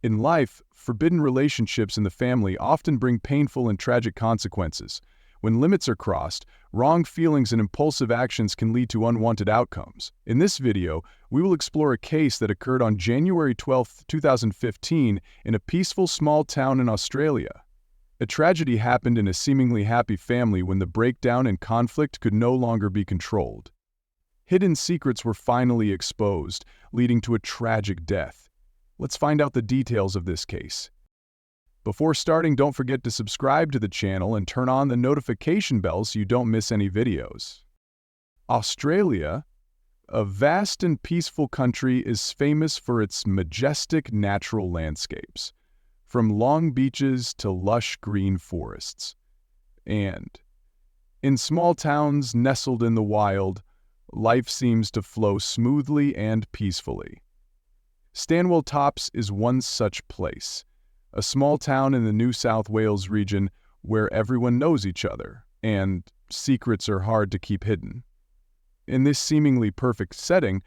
In life, forbidden relationships in the family often bring painful and tragic consequences. When limits are crossed, wrong feelings and impulsive actions can lead to unwanted outcomes. In this video, we will explore a case that occurred on January 12, 2015 in a peaceful small town in Australia. A tragedy happened in a seemingly happy family when the breakdown and conflict could no longer be controlled. Hidden secrets were finally exposed, leading to a tragic death. Let's find out the details of this case. Before starting, don't forget to subscribe to the channel and turn on the notification bell so you don't miss any videos. Australia, a vast and peaceful country, is famous for its majestic natural landscapes, from long beaches to lush green forests. And in small towns nestled in the wild, life seems to flow smoothly and peacefully. Stanwell Tops is one such place, a small town in the New South Wales region where everyone knows each other, and secrets are hard to keep hidden. In this seemingly perfect setting,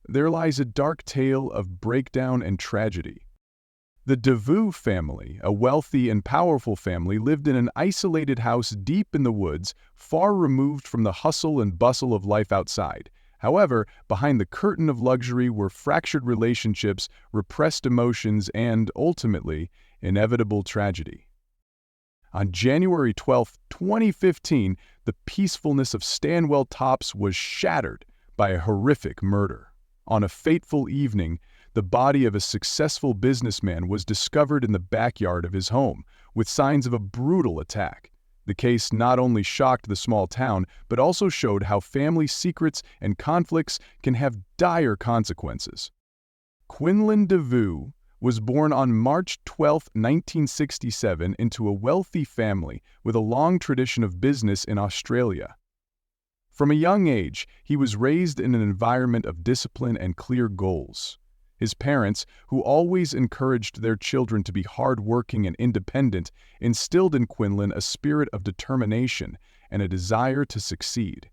there lies a dark tale of breakdown and tragedy. The Devu family, a wealthy and powerful family, lived in an isolated house deep in the woods, far removed from the hustle and bustle of life outside. However, behind the curtain of luxury were fractured relationships, repressed emotions, and, ultimately, inevitable tragedy. On January 12, 2015, the peacefulness of Stanwell Tops was shattered by a horrific murder. On a fateful evening, the body of a successful businessman was discovered in the backyard of his home, with signs of a brutal attack. The case not only shocked the small town, but also showed how family secrets and conflicts can have dire consequences. Quinlan Devu was born on March 12, 1967, into a wealthy family with a long tradition of business in Australia. From a young age, he was raised in an environment of discipline and clear goals. His parents, who always encouraged their children to be hardworking and independent, instilled in Quinlan a spirit of determination and a desire to succeed.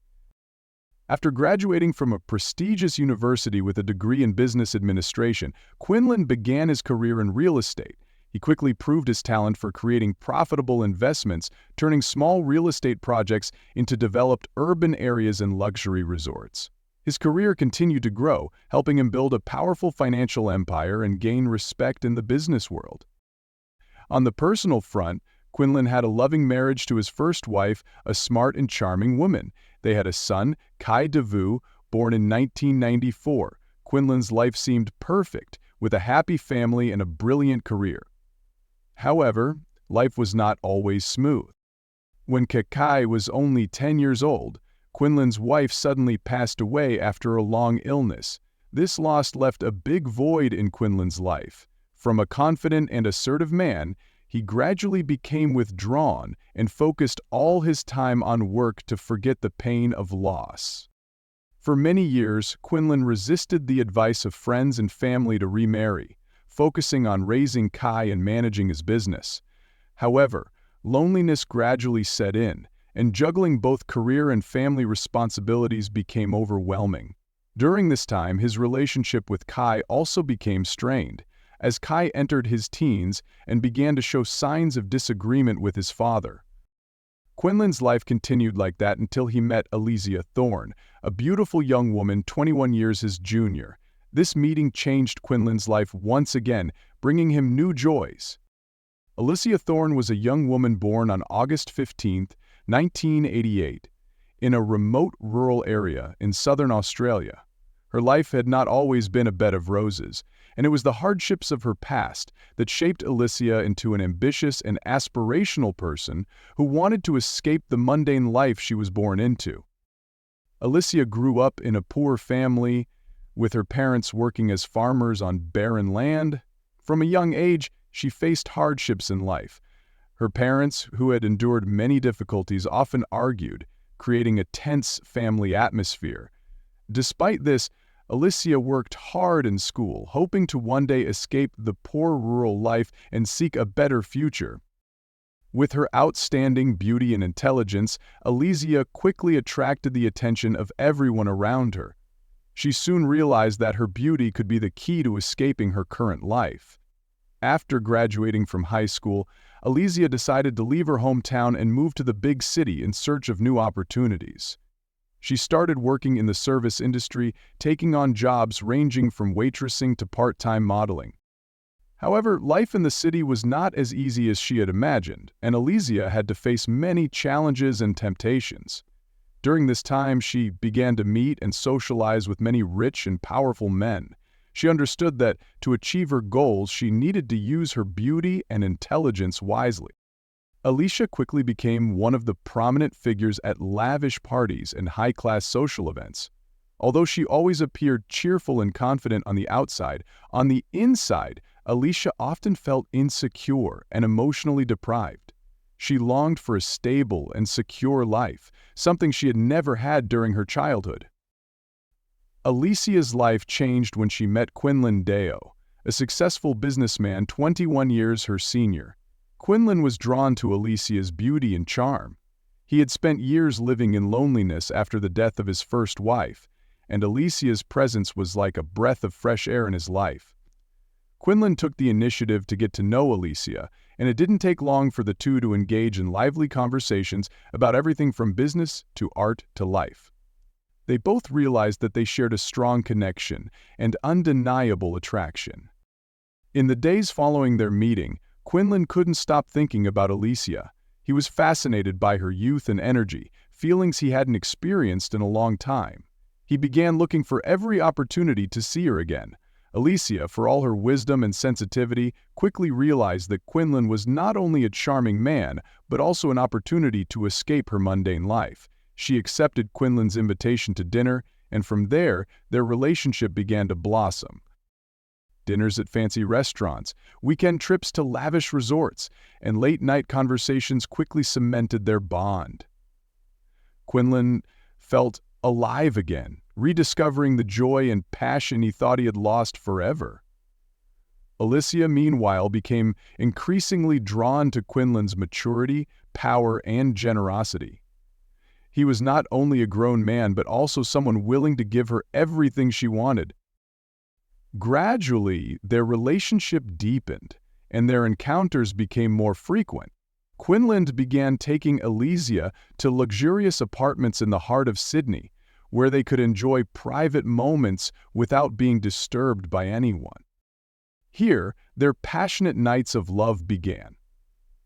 After graduating from a prestigious university with a degree in business administration, Quinlan began his career in real estate. He quickly proved his talent for creating profitable investments, turning small real estate projects into developed urban areas and luxury resorts. His career continued to grow, helping him build a powerful financial empire and gain respect in the business world. On the personal front, Quinlan had a loving marriage to his first wife, a smart and charming woman. They had a son, Kai Devu, born in 1994. Quinlan's life seemed perfect, with a happy family and a brilliant career. However, life was not always smooth. When Kai was only 10 years old, Quinlan's wife suddenly passed away after a long illness. This loss left a big void in Quinlan's life. From a confident and assertive man, he gradually became withdrawn and focused all his time on work to forget the pain of loss. For many years, Quinlan resisted the advice of friends and family to remarry, focusing on raising Kai and managing his business. However, loneliness gradually set in, and juggling both career and family responsibilities became overwhelming. During this time, his relationship with Kai also became strained, as Kai entered his teens and began to show signs of disagreement with his father. Quinlan's life continued like that until he met Alicia Thorne, a beautiful young woman 21 years his junior. This meeting changed Quinlan's life once again, bringing him new joys. Alicia Thorne was a young woman born on August 15, 1988, in a remote rural area in southern Australia. Her life had not always been a bed of roses, and it was the hardships of her past that shaped Alicia into an ambitious and aspirational person who wanted to escape the mundane life she was born into. Alicia grew up in a poor family, with her parents working as farmers on barren land. From a young age, she faced hardships in life. Her parents, who had endured many difficulties, often argued, creating a tense family atmosphere. Despite this, Alicia worked hard in school, hoping to one day escape the poor rural life and seek a better future. With her outstanding beauty and intelligence, Alicia quickly attracted the attention of everyone around her. She soon realized that her beauty could be the key to escaping her current life. After graduating from high school, Alicia decided to leave her hometown and move to the big city in search of new opportunities. She started working in the service industry, taking on jobs ranging from waitressing to part-time modeling. However, life in the city was not as easy as she had imagined, and Alicia had to face many challenges and temptations. During this time, she began to meet and socialize with many rich and powerful men. She understood that to achieve her goals, she needed to use her beauty and intelligence wisely. Alicia quickly became one of the prominent figures at lavish parties and high-class social events. Although she always appeared cheerful and confident on the outside, on the inside, Alicia often felt insecure and emotionally deprived. She longed for a stable and secure life, something she had never had during her childhood. Alicia's life changed when she met Quinlan Deo, a successful businessman 21 years her senior. Quinlan was drawn to Alicia's beauty and charm. He had spent years living in loneliness after the death of his first wife, and Alicia's presence was like a breath of fresh air in his life. Quinlan took the initiative to get to know Alicia, and it didn't take long for the two to engage in lively conversations about everything from business to art to life. They both realized that they shared a strong connection and undeniable attraction. In the days following their meeting, Quinlan couldn't stop thinking about Alicia. He was fascinated by her youth and energy, feelings he hadn't experienced in a long time. He began looking for every opportunity to see her again. Alicia, for all her wisdom and sensitivity, quickly realized that Quinlan was not only a charming man, but also an opportunity to escape her mundane life. She accepted Quinlan's invitation to dinner, and from there, their relationship began to blossom. Dinners at fancy restaurants, weekend trips to lavish resorts, and late-night conversations quickly cemented their bond. Quinlan felt alive again, rediscovering the joy and passion he thought he had lost forever. Alicia, meanwhile, became increasingly drawn to Quinlan's maturity, power, and generosity. He was not only a grown man, but also someone willing to give her everything she wanted. Gradually, their relationship deepened, and their encounters became more frequent. Quinlan began taking Alicia to luxurious apartments in the heart of Sydney, where they could enjoy private moments without being disturbed by anyone. Here, their passionate nights of love began.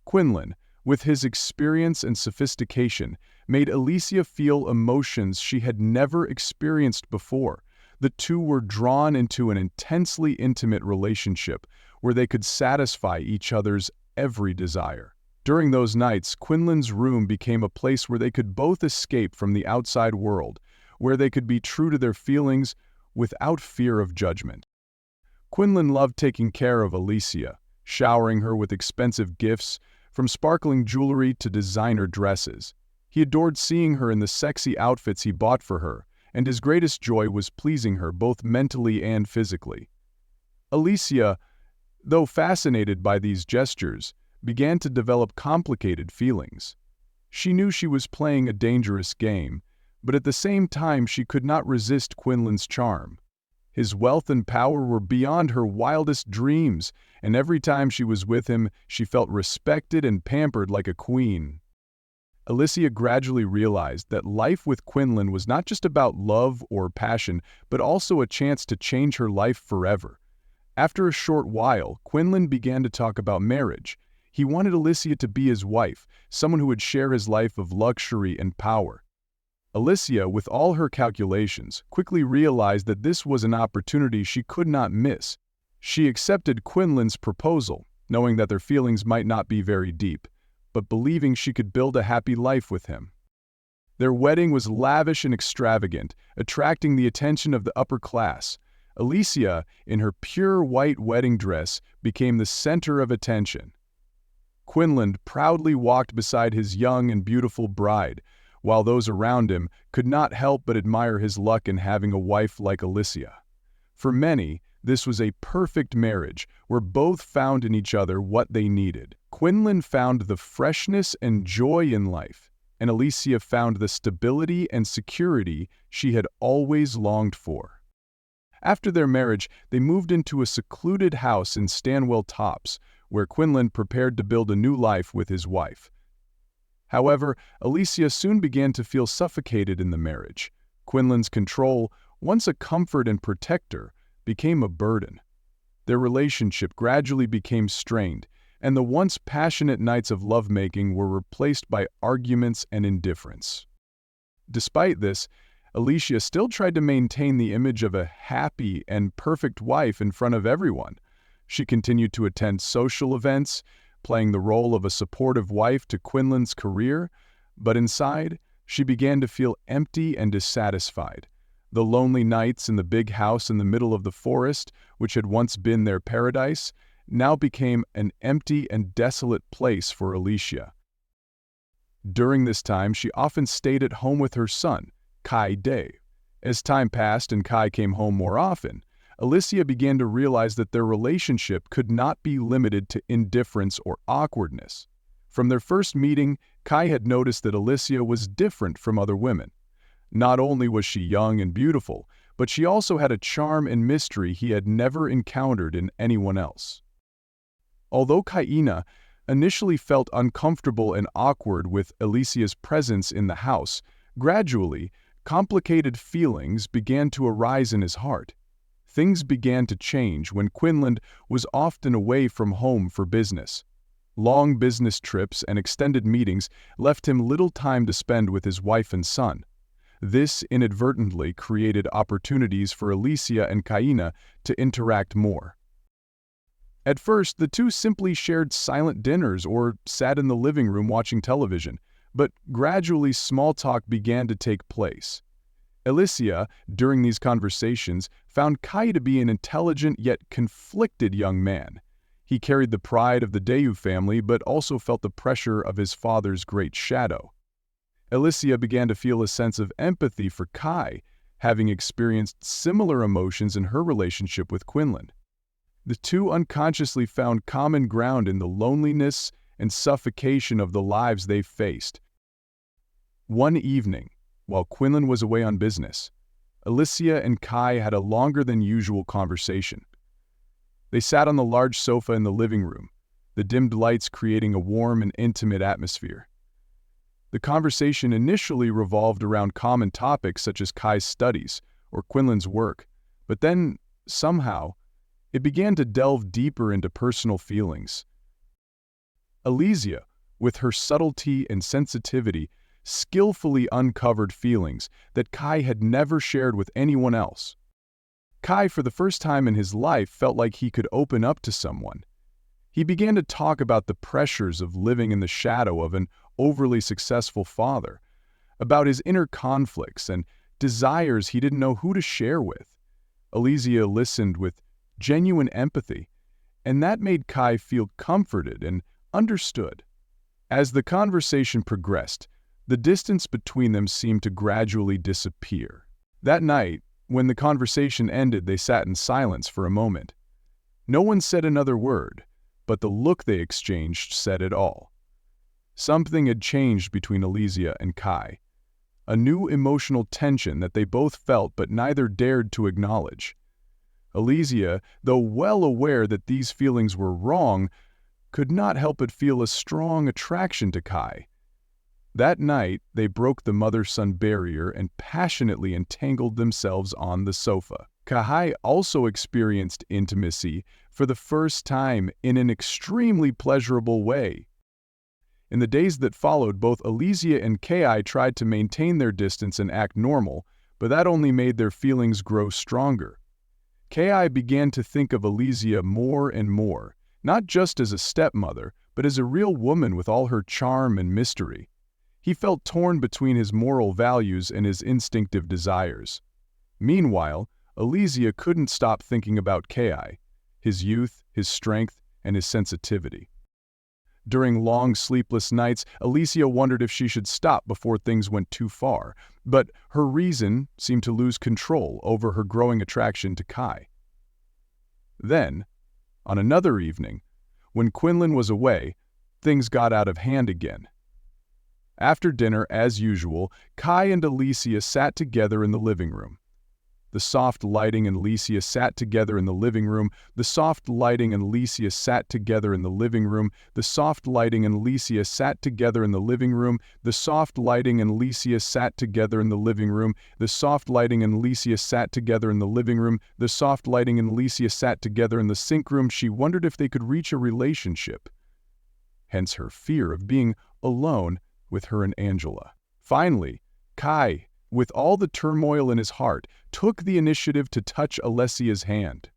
Quinlan, with his experience and sophistication, made Alicia feel emotions she had never experienced before. The two were drawn into an intensely intimate relationship where they could satisfy each other's every desire. During those nights, Quinlan's room became a place where they could both escape from the outside world, where they could be true to their feelings without fear of judgment. Quinlan loved taking care of Alicia, showering her with expensive gifts, from sparkling jewelry to designer dresses. He adored seeing her in the sexy outfits he bought for her, and his greatest joy was pleasing her both mentally and physically. Alicia, though fascinated by these gestures, began to develop complicated feelings. She knew she was playing a dangerous game, but at the same time she could not resist Quinlan's charm. His wealth and power were beyond her wildest dreams, and every time she was with him, she felt respected and pampered like a queen. Alicia gradually realized that life with Quinlan was not just about love or passion, but also a chance to change her life forever. After a short while, Quinlan began to talk about marriage. He wanted Alicia to be his wife, someone who would share his life of luxury and power. Alicia, with all her calculations, quickly realized that this was an opportunity she could not miss. She accepted Quinlan's proposal, knowing that their feelings might not be very deep, but believing she could build a happy life with him. Their wedding was lavish and extravagant, attracting the attention of the upper class. Alicia, in her pure white wedding dress, became the center of attention. Quinlan proudly walked beside his young and beautiful bride, while those around him could not help but admire his luck in having a wife like Alicia. For many, this was a perfect marriage, where both found in each other what they needed. Quinlan found the freshness and joy in life, and Alicia found the stability and security she had always longed for. After their marriage, they moved into a secluded house in Stanwell Tops, where Quinlan prepared to build a new life with his wife. However, Alicia soon began to feel suffocated in the marriage. Quinlan's control, once a comfort and protector, became a burden. Their relationship gradually became strained, and the once passionate nights of lovemaking were replaced by arguments and indifference. Despite this, Alicia still tried to maintain the image of a happy and perfect wife in front of everyone. She continued to attend social events, playing the role of a supportive wife to Quinlan's career, but inside, she began to feel empty and dissatisfied. The lonely nights in the big house in the middle of the forest, which had once been their paradise, now became an empty and desolate place for Alicia. During this time, she often stayed at home with her son, Kai Day. As time passed and Kai came home more often, Alicia began to realize that their relationship could not be limited to indifference or awkwardness. From their first meeting, Kai had noticed that Alicia was different from other women. Not only was she young and beautiful, but she also had a charm and mystery he had never encountered in anyone else. Although Kaina initially felt uncomfortable and awkward with Alicia's presence in the house, gradually, complicated feelings began to arise in his heart. Things began to change when Quinlan was often away from home for business. Long business trips and extended meetings left him little time to spend with his wife and son. This inadvertently created opportunities for Alicia and Kaina to interact more. At first, the two simply shared silent dinners or sat in the living room watching television, but gradually small talk began to take place. Alicia, during these conversations, found Kai to be an intelligent yet conflicted young man. He carried the pride of the Dayu family but also felt the pressure of his father's great shadow. Alicia began to feel a sense of empathy for Kai, having experienced similar emotions in her relationship with Quinlan. The two unconsciously found common ground in the loneliness and suffocation of the lives they faced. One evening, while Quinlan was away on business, Alicia and Kai had a longer than usual conversation. They sat on the large sofa in the living room, the dimmed lights creating a warm and intimate atmosphere. The conversation initially revolved around common topics such as Kai's studies or Quinlan's work, but then, somehow, it began to delve deeper into personal feelings. Alicia, with her subtlety and sensitivity, skillfully uncovered feelings that Kai had never shared with anyone else. Kai, for the first time in his life, felt like he could open up to someone. He began to talk about the pressures of living in the shadow of an overly successful father, about his inner conflicts and desires he didn't know who to share with. Alicia listened with genuine empathy, and that made Kai feel comforted and understood. As the conversation progressed, the distance between them seemed to gradually disappear. That night, when the conversation ended, they sat in silence for a moment. No one said another word, but the look they exchanged said it all. Something had changed between Alicia and Kai. A new emotional tension that they both felt but neither dared to acknowledge. Alicia, though well aware that these feelings were wrong, could not help but feel a strong attraction to Kai. That night, they broke the mother-son barrier and passionately entangled themselves on the sofa. Kai also experienced intimacy for the first time in an extremely pleasurable way. In the days that followed, both Alicia and Kai tried to maintain their distance and act normal, but that only made their feelings grow stronger. Kai began to think of Alicia more and more, not just as a stepmother, but as a real woman with all her charm and mystery. He felt torn between his moral values and his instinctive desires. Meanwhile, Alicia couldn't stop thinking about Kai, his youth, his strength, and his sensitivity. During long, sleepless nights, Alicia wondered if she should stop before things went too far, but her reason seemed to lose control over her growing attraction to Kai. Then, on another evening, when Quinlan was away, things got out of hand again. After dinner, as usual, Kai and Alicia sat together in the living room. The soft lighting and Alicia sat together in the living room. The soft lighting and Alicia sat together in the living room. The soft lighting and Alicia sat together in the living room. The soft lighting and Alicia sat together in the living room. The soft lighting and Alicia sat together in the living room. The soft lighting and Alicia sat together in the sink room. She wondered if they could reach a relationship. Hence her fear of being alone with her and Angela. Finally, Kai, with all the turmoil in his heart, took the initiative to touch Alessia's hand.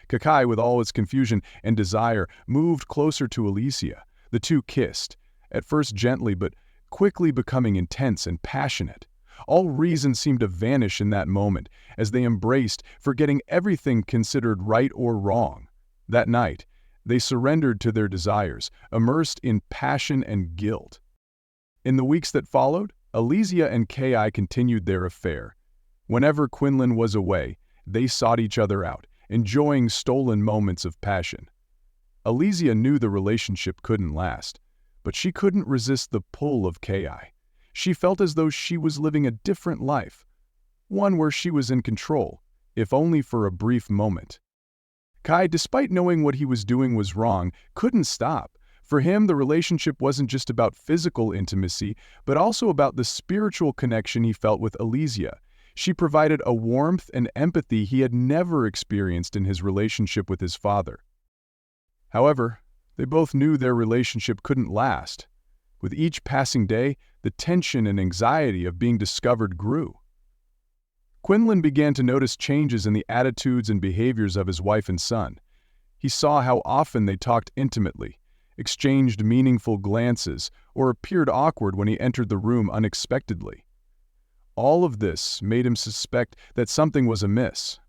Kai, with all its confusion and desire, moved closer to Alicia. The two kissed, at first gently but quickly becoming intense and passionate. All reason seemed to vanish in that moment as they embraced, forgetting everything considered right or wrong. That night, they surrendered to their desires, immersed in passion and guilt. In the weeks that followed, Alicia and Kai continued their affair. Whenever Quinlan was away, they sought each other out, enjoying stolen moments of passion. Alicia knew the relationship couldn't last, but she couldn't resist the pull of Kai. She felt as though she was living a different life, one where she was in control, if only for a brief moment. Kai, despite knowing what he was doing was wrong, couldn't stop. For him, the relationship wasn't just about physical intimacy, but also about the spiritual connection he felt with Alicia. She provided a warmth and empathy he had never experienced in his relationship with his father. However, they both knew their relationship couldn't last. With each passing day, the tension and anxiety of being discovered grew. Quinlan began to notice changes in the attitudes and behaviors of his wife and son. He saw how often they talked intimately, exchanged meaningful glances, or appeared awkward when he entered the room unexpectedly. All of this made him suspect that something was amiss.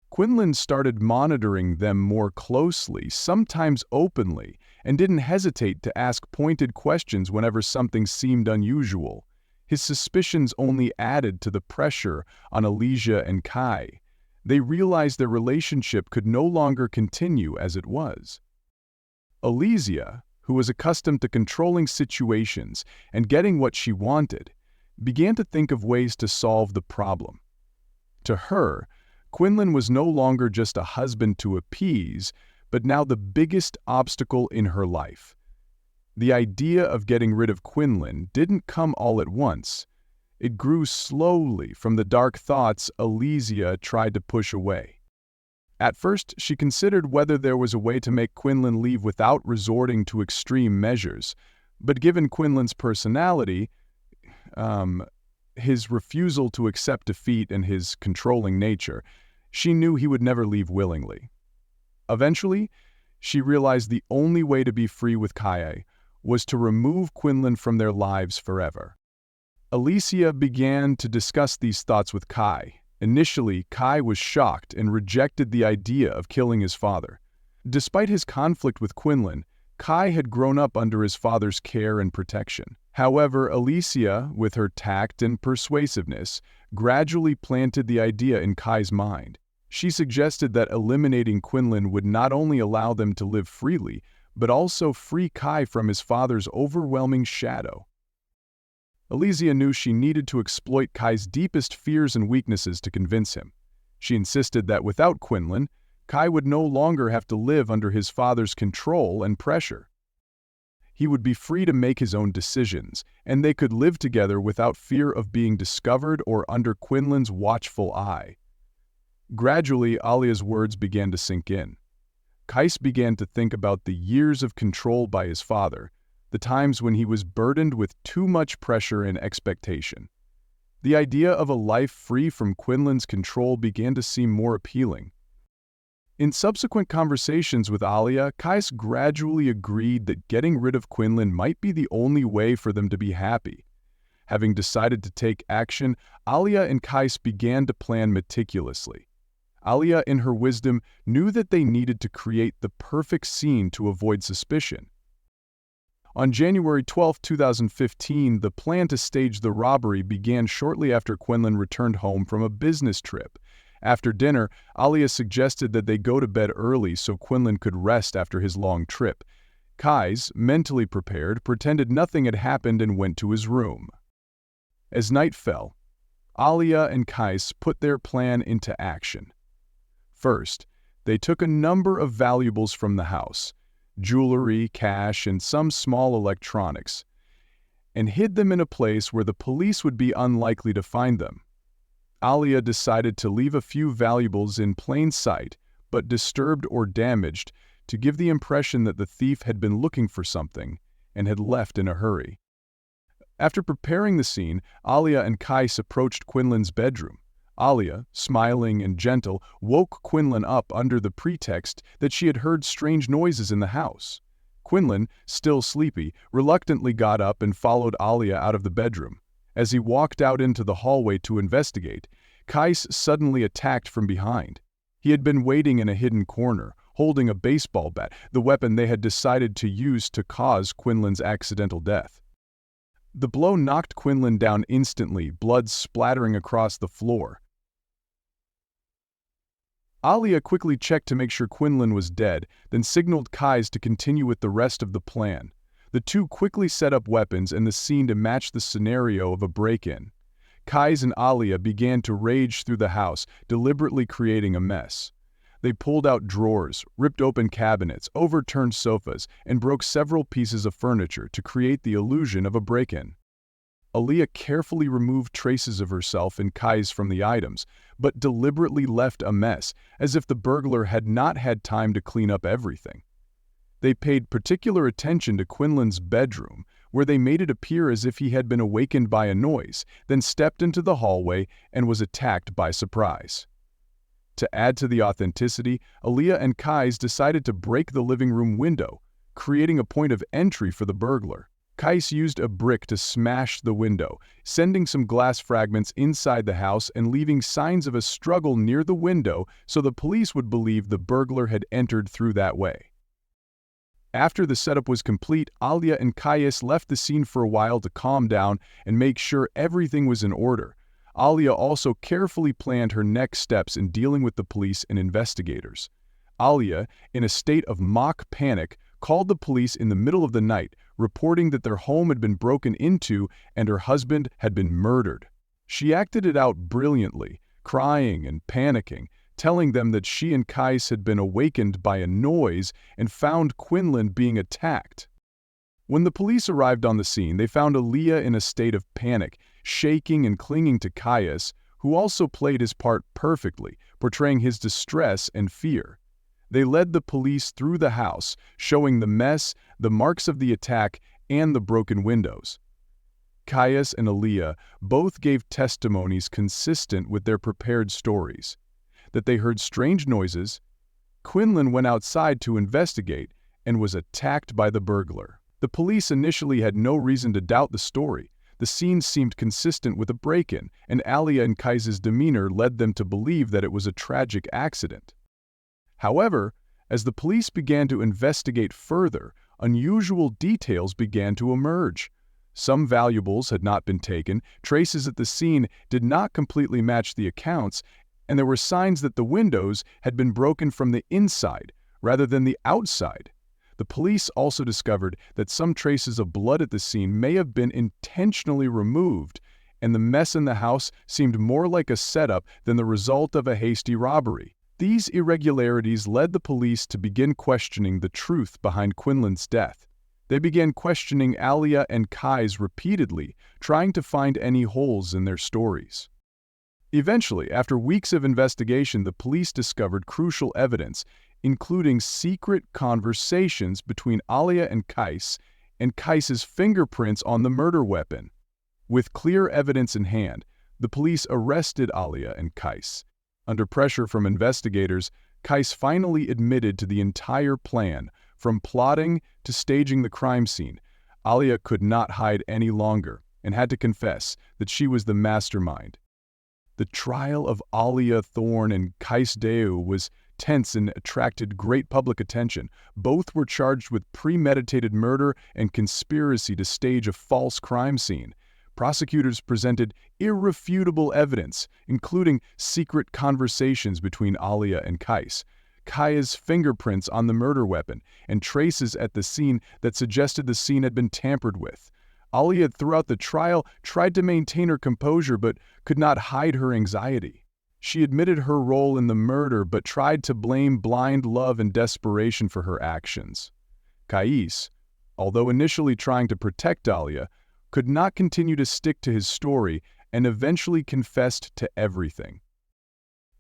Quinlan started monitoring them more closely, sometimes openly, and didn't hesitate to ask pointed questions whenever something seemed unusual. His suspicions only added to the pressure on Alicia and Kai. They realized their relationship could no longer continue as it was. Alicia, who was accustomed to controlling situations and getting what she wanted, began to think of ways to solve the problem. To her, Quinlan was no longer just a husband to appease, but now the biggest obstacle in her life. The idea of getting rid of Quinlan didn't come all at once. It grew slowly from the dark thoughts Alicia tried to push away. At first, she considered whether there was a way to make Quinlan leave without resorting to extreme measures, but given Quinlan's personality, his refusal to accept defeat and his controlling nature, she knew he would never leave willingly. Eventually, she realized the only way to be free with Kai was to remove Quinlan from their lives forever. Alicia began to discuss these thoughts with Kai. Initially, Kai was shocked and rejected the idea of killing his father. Despite his conflict with Quinlan, Kai had grown up under his father's care and protection. However, Alicia, with her tact and persuasiveness, gradually planted the idea in Kai's mind. She suggested that eliminating Quinlan would not only allow them to live freely, but also free Kai from his father's overwhelming shadow. Alicia knew she needed to exploit Kai's deepest fears and weaknesses to convince him. She insisted that without Quinlan, Kai would no longer have to live under his father's control and pressure. He would be free to make his own decisions, and they could live together without fear of being discovered or under Quinlan's watchful eye. Gradually, Alia's words began to sink in. Kais began to think about the years of control by his father, the times when he was burdened with too much pressure and expectation. The idea of a life free from Quinlan's control began to seem more appealing. In subsequent conversations with Alia, Kais gradually agreed that getting rid of Quinlan might be the only way for them to be happy. Having decided to take action, Alia and Kais began to plan meticulously. Alia, in her wisdom, knew that they needed to create the perfect scene to avoid suspicion. On January 12, 2015, the plan to stage the robbery began shortly after Quinlan returned home from a business trip. After dinner, Alia suggested that they go to bed early so Quinlan could rest after his long trip. Kais, mentally prepared, pretended nothing had happened and went to his room. As night fell, Alia and Kais put their plan into action. First, they took a number of valuables from the house, jewelry, cash, and some small electronics, and hid them in a place where the police would be unlikely to find them. Alia decided to leave a few valuables in plain sight, but disturbed or damaged, to give the impression that the thief had been looking for something and had left in a hurry. After preparing the scene, Alia and Kais approached Quinlan's bedroom. Alia, smiling and gentle, woke Quinlan up under the pretext that she had heard strange noises in the house. Quinlan, still sleepy, reluctantly got up and followed Alia out of the bedroom. As he walked out into the hallway to investigate, Kais suddenly attacked from behind. He had been waiting in a hidden corner, holding a baseball bat, the weapon they had decided to use to cause Quinlan's accidental death. The blow knocked Quinlan down instantly, blood splattering across the floor. Alia quickly checked to make sure Quinlan was dead, then signaled Kais to continue with the rest of the plan. The two quickly set up weapons and the scene to match the scenario of a break-in. Kais and Alia began to rage through the house, deliberately creating a mess. They pulled out drawers, ripped open cabinets, overturned sofas, and broke several pieces of furniture to create the illusion of a break-in. Alia carefully removed traces of herself and Kais from the items, but deliberately left a mess, as if the burglar had not had time to clean up everything. They paid particular attention to Quinlan's bedroom, where they made it appear as if he had been awakened by a noise, then stepped into the hallway and was attacked by surprise. To add to the authenticity, Alia and Kais decided to break the living room window, creating a point of entry for the burglar. Kais used a brick to smash the window, sending some glass fragments inside the house and leaving signs of a struggle near the window so the police would believe the burglar had entered through that way. After the setup was complete, Alia and Kais left the scene for a while to calm down and make sure everything was in order. Alia also carefully planned her next steps in dealing with the police and investigators. Alia, in a state of mock panic, called the police in the middle of the night, reporting that their home had been broken into and her husband had been murdered. She acted it out brilliantly, crying and panicking, telling them that she and Kais had been awakened by a noise and found Quinlan being attacked. When the police arrived on the scene, they found Alia in a state of panic, shaking and clinging to Kais, who also played his part perfectly, portraying his distress and fear. They led the police through the house, showing the mess, the marks of the attack, and the broken windows. Kais and Alia both gave testimonies consistent with their prepared stories. That they heard strange noises, Quinlan went outside to investigate, and was attacked by the burglar. The police initially had no reason to doubt the story. The scene seemed consistent with a break-in, and Alia and Kais's demeanor led them to believe that it was a tragic accident. However, as the police began to investigate further, unusual details began to emerge. Some valuables had not been taken, traces at the scene did not completely match the accounts, and there were signs that the windows had been broken from the inside rather than the outside. The police also discovered that some traces of blood at the scene may have been intentionally removed, and the mess in the house seemed more like a setup than the result of a hasty robbery. These irregularities led the police to begin questioning the truth behind Quinlan's death. They began questioning Alia and Kais repeatedly, trying to find any holes in their stories. Eventually, after weeks of investigation, the police discovered crucial evidence, including secret conversations between Alia and Kais's fingerprints on the murder weapon. With clear evidence in hand, the police arrested Alia and Kais. Under pressure from investigators, Kais finally admitted to the entire plan, from plotting to staging the crime scene. Alia could not hide any longer and had to confess that she was the mastermind. The trial of Alia Thorne and Kais Deu was tense and attracted great public attention. Both were charged with premeditated murder and conspiracy to stage a false crime scene. Prosecutors presented irrefutable evidence, including secret conversations between Alia and Kai's fingerprints on the murder weapon, and traces at the scene that suggested the scene had been tampered with. Alia, throughout the trial, tried to maintain her composure but could not hide her anxiety. She admitted her role in the murder but tried to blame blind love and desperation for her actions. Kais, although initially trying to protect Alia, could not continue to stick to his story and eventually confessed to everything.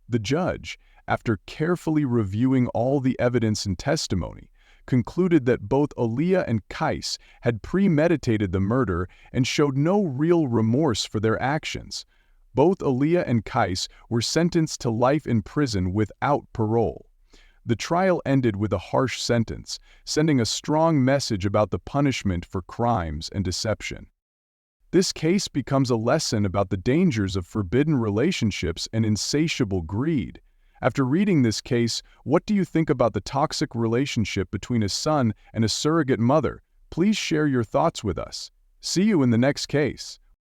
The judge, after carefully reviewing all the evidence and testimony, concluded that both Alia and Kais had premeditated the murder and showed no real remorse for their actions. Both Alia and Kais were sentenced to life in prison without parole. The trial ended with a harsh sentence, sending a strong message about the punishment for crimes and deception. This case becomes a lesson about the dangers of forbidden relationships and insatiable greed. After reading this case, what do you think about the toxic relationship between a son and a surrogate mother? Please share your thoughts with us. See you in the next case.